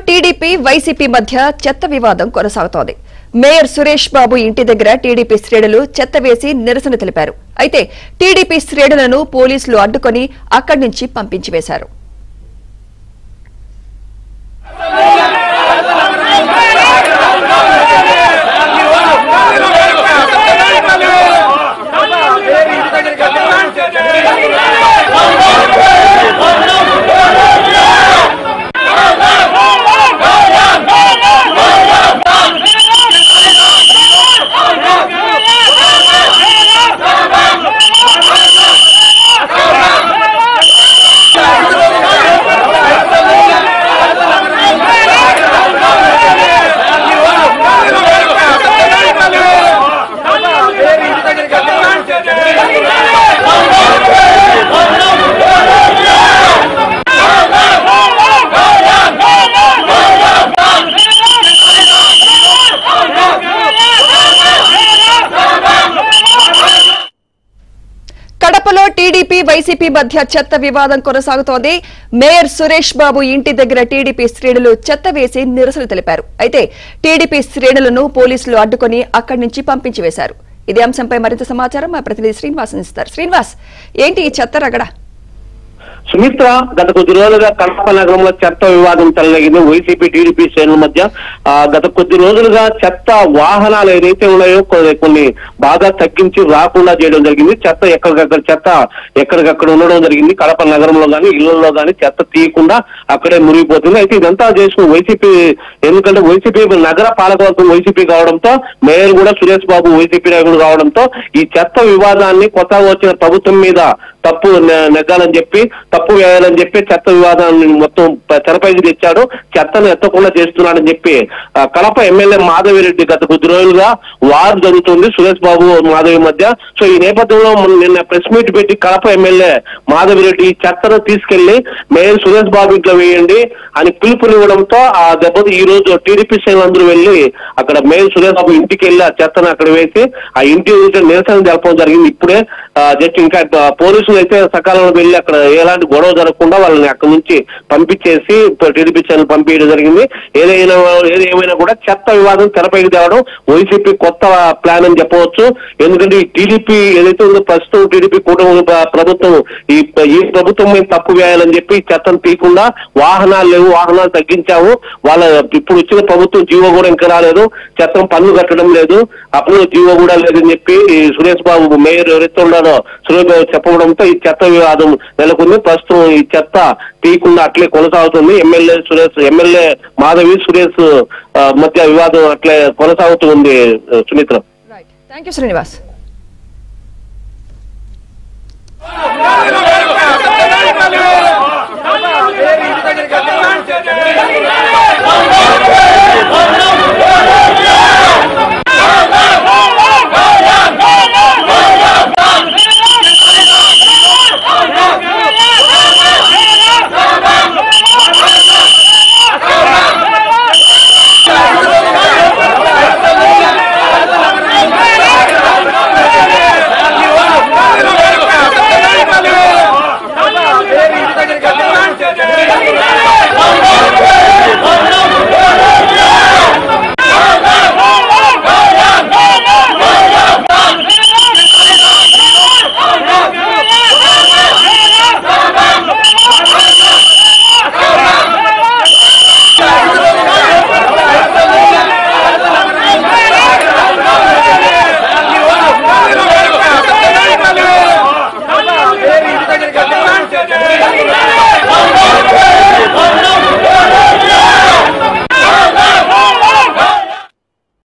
TDP YCP మధ్య చెత్త వివాదం కొనసాగుతోంది. మేయర్ సురేష్ బాబు ఇంటి దగ్గర టీడీపీ శ్రేణులు చెత్త వేసి నిరసన తెలిపారు. అయితే టీడీపీ శ్రేణులను పోలీసులు అడ్డుకొని అక్కడి నుంచి పంపించివేశారు. కడపలో టీడీపీ వైసీపీ మధ్య చెత్త వివాదం కొనసాగుతోంది. మేయర్ సురేష్ బాబు ఇంటి దగ్గర టీడీపీ శ్రేణులు చెత్త వేసి నిరసన తెలిపారు. అయితే టీడీపీ శ్రేణులను పోలీసులు అడ్డుకొని అక్కడి నుంచి పంపించివేశారు. ఇదే అంశంపై మరింత సమాచారం మా ప్రతినిధి శ్రీనివాస్ అందిస్తారు. శ్రీనివాస్, ఏంటి ఈ చెత్త రగడ? సుమిత్ర, గత కొద్ది రోజులుగా కడప నగరంలో చెత్త వివాదం చెలరేగింది. వైసీపీ టీడీపీ శ్రేణుల మధ్య గత కొద్ది రోజులుగా చెత్త వాహనాలు ఏదైతే ఉన్నాయో కొన్ని బాగా తగ్గించి రాకుండా చేయడం జరిగింది. చెత్త ఎక్కడికక్కడ ఉండడం జరిగింది. కడప నగరంలో గానీ ఇళ్లలో గానీ చెత్త తీయకుండా అక్కడే మురిగిపోతుంది. అయితే ఇదంతా చేసుకుని వైసీపీ, ఎందుకంటే వైసీపీ నగర పాలకవర్గం వైసీపీ కావడంతో, మేయర్ కూడా సురేష్ బాబు వైసీపీ నాయకుడు కావడంతో ఈ చెత్త వివాదాన్ని కొత్తగా వచ్చిన ప్రభుత్వం మీద తప్పు నెగ్గాలని చెప్పి, తప్పు వేయాలని చెప్పి చెత్త వివాదాన్ని మొత్తం తెరపైకి తెచ్చాడు. చెత్తను ఎత్తకుండా చేస్తున్నాడని చెప్పి కడప ఎమ్మెల్యే మాధవిరెడ్డి గత కొద్ది రోజులుగా వార్ జరుగుతుంది సురేష్ బాబు మాధవి మధ్య. సో ఈ నేపథ్యంలో నిన్న ప్రెస్ మీట్ పెట్టి కడప ఎమ్మెల్యే మాధవిరెడ్డి ఈ చెత్తను తీసుకెళ్లి మేయర్ సురేష్ బాబు ఇంట్లో వేయండి అని పిలుపునివ్వడంతో ఆ దెబ్బతో ఈ రోజు టీడీపీ శ్రేణులందరూ వెళ్లి అక్కడ మేయర్ సురేష్ బాబు ఇంటికి వెళ్లి ఆ చెత్తను అక్కడ వేసి ఆ ఇంటి నిరసన జరపడం జరిగింది. ఇప్పుడే జస్ట్ ఇంకా పోలీసులు అయితే సకాలంలో వెళ్లి అక్కడ ఎలాంటి గొడవ జరగకుండా వాళ్ళని అక్కడి నుంచి పంపించేసి టీడీపీ శ్రేణులు పంపించడం జరిగింది. ఏదేమైనా కూడా చెత్త వివాదం తెరపైకి తేవడం వైసీపీ కొత్త ప్లాన్ అని చెప్పవచ్చు. ఎందుకంటే ఈ టీడీపీ ఏదైతే ఉందో ప్రస్తుతం టీడీపీ కూటమి ప్రభుత్వం ఈ ప్రభుత్వం మీద తప్పు వేయాలని చెప్పి చెత్తను తీయకుండా వాహనాలు లేవు, వాహనాలు తగ్గించాము. వాళ్ళ ఇప్పుడు వచ్చిన ప్రభుత్వం జీవో కూడా ఇంకా రాలేదు, చెత్తను పన్ను కట్టడం లేదు, అప్పుడు జీవో కూడా లేదని చెప్పి సురేష్ బాబు మేయర్ ఎవరైతే ఉన్నారో సురేష్ బాబు చెప్పడంతో ఈ చెత్త వివాదం నెలకొంది. ప్రస్తుతం ఈ చెత్త తీయకుండా అట్లే కొనసాగుతుంది. ఎమ్మెల్యే మాధవి సురేష్ మధ్య వివాదం అట్లే కొనసాగుతుంది. Sumitra, thank you Srinivas. Hey!